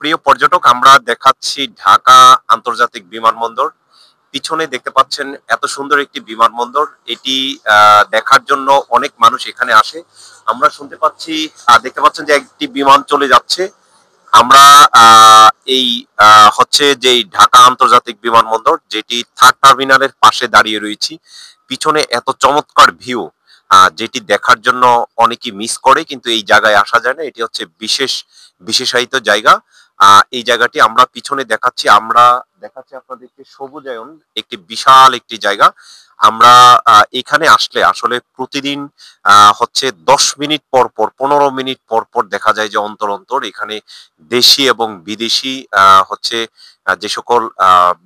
প্রিয় পর্যটক, আমরা দেখাচ্ছি ঢাকা আন্তর্জাতিক বিমানবন্দর। পিছনে দেখতে পাচ্ছেন এত সুন্দর একটি বিমানবন্দর। এটি দেখার জন্য অনেক মানুষ এখানে আসে। আমরা শুনতে পাচ্ছি, দেখতে পাচ্ছেন যে একটি বিমান চলে যাচ্ছে। আমরা এই হচ্ছে যে ঢাকা আন্তর্জাতিক বিমানবন্দর, যেটি থার্ড টার্মিনালের পাশে দাঁড়িয়ে রয়েছি। পিছনে এত চমৎকার ভিউ, যেটি দেখার জন্য অনেকেই মিস করে, কিন্তু এই জায়গায় আসা যায় না। এটি হচ্ছে বিশেষায়িত জায়গা। এই জায়গাটি আমরা পিছনে দেখাচ্ছি। আমরা দেখাচ্ছি আপনাদেরকে সবুজায়ন, একটি বিশাল একটি জায়গা। আমরা এখানে আসলে আসলে প্রতিদিন হচ্ছে 10 মিনিট পর পর, 15 মিনিট পর পর দেখা যায় যে অন্তর অন্তর এখানে দেশি এবং বিদেশি হচ্ছে যে সকল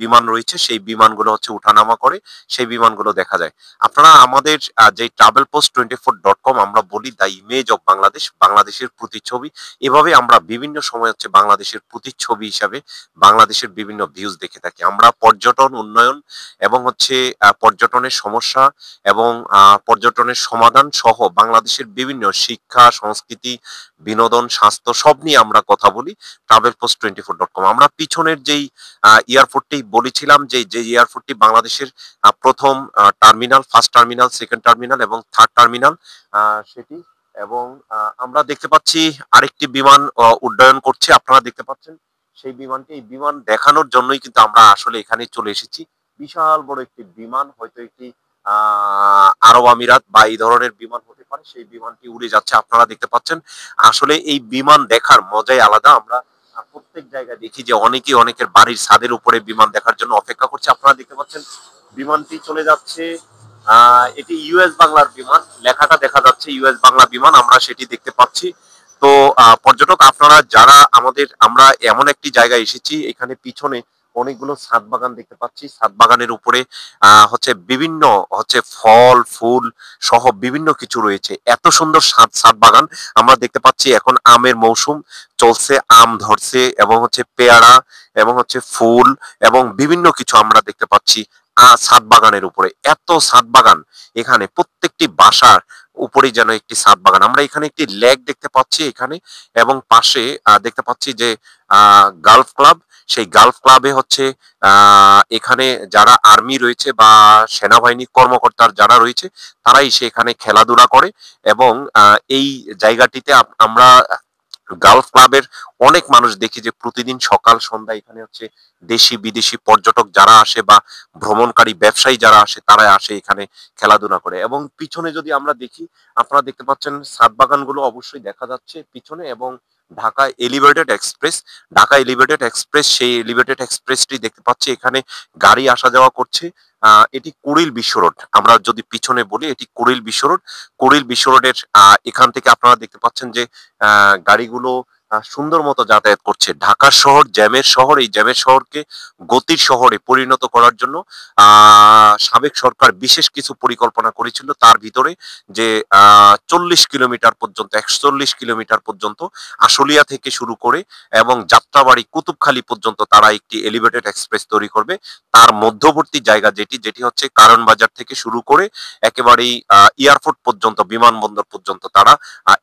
বিমান রয়েছে, সেই বিমানগুলো হচ্ছে উঠানামা করে, সেই বিমানগুলো দেখা যায়। আপনারা আমাদের যে travelpost24.com, আমরা বলি দ্য ইমেজ অফ বাংলাদেশ, বাংলাদেশের প্রতিচ্ছবি। এভাবে আমরা বিভিন্ন সময় হচ্ছে বাংলাদেশের প্রতিচ্ছবি হিসাবে বাংলাদেশের বিভিন্ন ভিউজ দেখে থাকি। আমরা পর্যটন উন্নয়ন এবং হচ্ছে পর্যটনের সমস্যা এবং পর্যটনের সমাধান সহ বাংলাদেশের বিভিন্ন শিক্ষা, সংস্কৃতি, বিনোদন, স্বাস্থ্য সব নিয়ে আমরা কথা বলি travelpost24.com। আমরা পিছনের যেই এয়ারপোর্টটি বলেছিলাম, যে এয়ারপোর্টটি বাংলাদেশের প্রথম terminal, first terminal, second terminal এবং থার্ড টার্মিনাল, সেটি। এবং আমরা দেখতে পাচ্ছি আরেকটি বিমান উড্ডয়ন করছে, আপনারা দেখতে পাচ্ছেন সেই বিমানটি। এই বিমান দেখানোর জন্যই কিন্তু আমরা আসলে এখানে চলে এসেছি। বিশাল বড় একটি বিমান, হয়তো একটি আরব আমিরাত বা এই ধরনের বিমান হতে পারে। সেই বিমানটি উড়ে যাচ্ছে, আপনারা দেখতে পাচ্ছেন। আসলে এই বিমান দেখার মজাই আলাদা। আমরা প্রত্যেক জায়গায় দেখি যে অনেকের বাড়ির ছাদের উপরে বিমান দেখার জন্য অপেক্ষা করছে। আপনারা দেখতে পাচ্ছেন বিমানটি চলে যাচ্ছে। এটি ইউএস বাংলার বিমান, লেখাটা দেখা যাচ্ছে ইউএস বাংলা বিমান, আমরা সেটি দেখতে পাচ্ছি। তো পর্যটক আপনারা যারা আমরা এমন একটি জায়গায় এসেছি, এখানে পিছনে অনেকগুলো ছাদ বাগান দেখতে পাচ্ছি। ছাদ বাগানের উপরে হচ্ছে বিভিন্ন হচ্ছে ফল ফুল সহ বিভিন্ন কিছু রয়েছে। এত সুন্দর ছাদ বাগান। আমরা দেখতে পাচ্ছি এখন আমের মৌসুম চলছে, আম ধরছে এবং হচ্ছে পেয়ারা এবং হচ্ছে ফুল এবং বিভিন্ন কিছু আমরা দেখতে পাচ্ছি ছাদ বাগানের উপরে। এত ছাদ বাগান এখানে, প্রত্যেকটি বাসার উপরে যেন একটি ছাদ বাগান। আমরা এখানে একটি লেক দেখতে পাচ্ছি এখানে, এবং পাশে দেখতে পাচ্ছি যে গালফ ক্লাব। সেই গালফ ক্লাবে হচ্ছে এখানে যারা আর্মি রয়েছে বা সেনাবাহিনী কর্মকর্তার যারা রয়েছে, তারাই সেখানে খেলাধুলা করে। এবং এই জায়গাটিতে আমরা গালফ ক্লাবের অনেক মানুষ দেখি যে প্রতিদিন সকাল সন্ধ্যা এখানে হচ্ছে দেশি বিদেশি পর্যটক যারা আসে বা ভ্রমণকারী ব্যবসায়ী যারা আসে, তারা আসে এখানে খেলাধুলা করে। এবং পিছনে যদি আমরা দেখি, আপনারা দেখতে পাচ্ছেন ছাদ বাগানগুলো অবশ্যই দেখা যাচ্ছে পিছনে। এবং Dhaka elevated express, Dhaka elevated express, সেই এলিভেটেড এক্সপ্রেসটি দেখতে পাচ্ছি এখানে গাড়ি আসা যাওয়া করছে। এটি কুড়িল বিশ্ব রোড, আমরা যদি পিছনে বলি এটি কুড়িল বিশ্ব রোড। কুড়িল বিশ্ব রোডের এখান থেকে আপনারা দেখতে পাচ্ছেন যে গাড়িগুলো সুন্দর মতো যাতায়াত করছে। ঢাকা শহর জ্যামের শহর, এই জ্যামের শহরকে গতির শহরে পরিণত করার জন্য সাবেক সরকার বিশেষ কিছু পরিকল্পনা করেছিল। তার ভিতরে যে 40 কিলোমিটার পর্যন্ত, 140 কিলোমিটার পর্যন্ত আশুলিয়া থেকে শুরু করে এবং যাত্রাবাড়ি কুতুবখালী পর্যন্ত তারা একটি এলিভেটেড এক্সপ্রেস তৈরি করবে। তার মধ্যবর্তী জায়গা যেটি হচ্ছে কারণ বাজার থেকে শুরু করে একেবারেই এয়ারপোর্ট পর্যন্ত, বিমানবন্দর পর্যন্ত তারা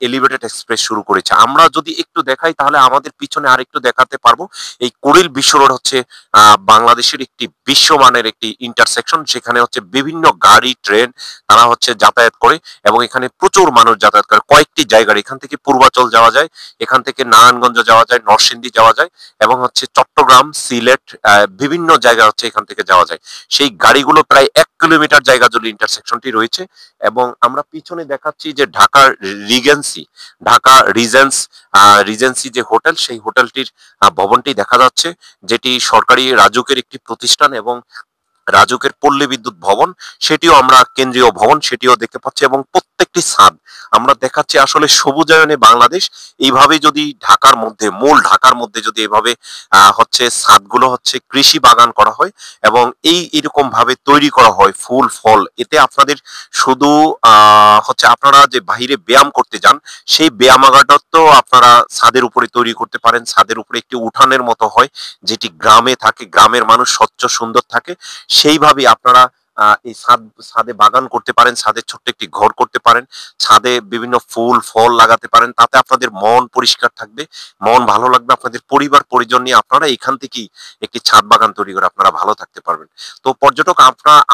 এলিভেটেড এক্সপ্রেস শুরু করেছে। আমরা যদি একটু দেখাই তাহলে আমাদের পিছনে আরেকটু দেখাতে পারবো। এই কুড়িল বিশ্ব রোড হচ্ছে বাংলাদেশের একটি বিশ্বমানের একটি ইন্টারসেকশন। সেখানে হচ্ছে বিভিন্ন গাড়ি ট্রেন তারা হচ্ছে যাতায়াত করে এবং এখানে প্রচুর মানুষ যাতায়াত করে। কয়েকটি জায়গার, এখান থেকে পূর্বাচল যাওয়া যায়, এখান থেকে নারায়ণগঞ্জ যাওয়া যায়, নরসিংদী যাওয়া যায় এবং হচ্ছে চট্টগ্রাম, সিলেট, বিভিন্ন জায়গা হচ্ছে এখান থেকে যাওয়া যায়। সেই গাড়িগুলো প্রায় 1 কিলোমিটার জায়গা জুড়ে ইন্টারসেকশনটি রয়েছে। এবং আমরা পিছনে দেখাচ্ছি যে ঢাকার রিজেন্সি, ঢাকা রিজেন্সি যে হোটেল, সেই হোটেলটির ভবনটি দেখা যাচ্ছে, যেটি সরকারি রাজুকের একটি প্রতিষ্ঠান এবং রাজুকের পল্লী বিদ্যুৎ ভবন, সেটিও আমরা কেন্দ্রীয় ভবন, সেটিও দেখতে পাচ্ছি। এবং প্রত্যেকটি ছাদ আমরা দেখাচ্ছি। আসলে সবুজায়নে বাংলাদেশ এইভাবে যদি ঢাকার মধ্যে, মূল ঢাকার মধ্যে যদি এভাবে হচ্ছে ছাদগুলো হচ্ছে কৃষি বাগান করা হয় এবং এরকম ভাবে তৈরি করা হয় ফুল ফল, এতে আপনাদের শুধু হচ্ছে আপনারা যে বাহিরে ব্যায়াম করতে যান, সেই ব্যায়ামাগারটা তো আপনারা ছাদের উপরে তৈরি করতে পারেন। ছাদের উপরে একটি উঠানের মতো হয়, যেটি গ্রামে থাকে, গ্রামের মানুষ স্বচ্ছ সুন্দর থাকে। সেইভাবে আপনারা এই ছাদে বাগান করতে পারেন, ছাদে ছোট্ট একটি ঘর করতে পারেন, ছাদে বিভিন্ন ফুল ফল লাগাতে পারেন। তাতে আপনাদের মন পরিষ্কার থাকবে, মন ভালো লাগবে। আপনাদের পরিবার পরিজন নিয়ে আপনারা এখান থেকেই একটি ছাদ বাগান তৈরি করে আপনারা ভালো থাকতে পারবেন। তো পর্যটক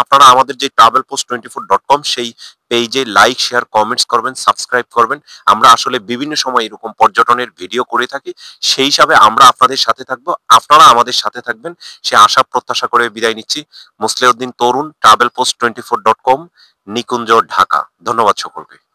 আপনারা আমাদের যে travelpost24.com সেই পেজে লাইক, শেয়ার, কমেন্টস করবেন, সাবস্ক্রাইব করবেন। আমরা আসলে বিভিন্ন সময় এরকম পর্যটনের ভিডিও করে থাকি। সেই হিসাবে আমরা আপনাদের সাথে থাকবো, আপনারা আমাদের সাথে থাকবেন, সে আশা প্রত্যাশা করে বিদায় নিচ্ছি। মুসলিউদ্দিন তরুণ, travelpost24.com, নিকুঞ্জ, ঢাকা। ধন্যবাদ সকলকে।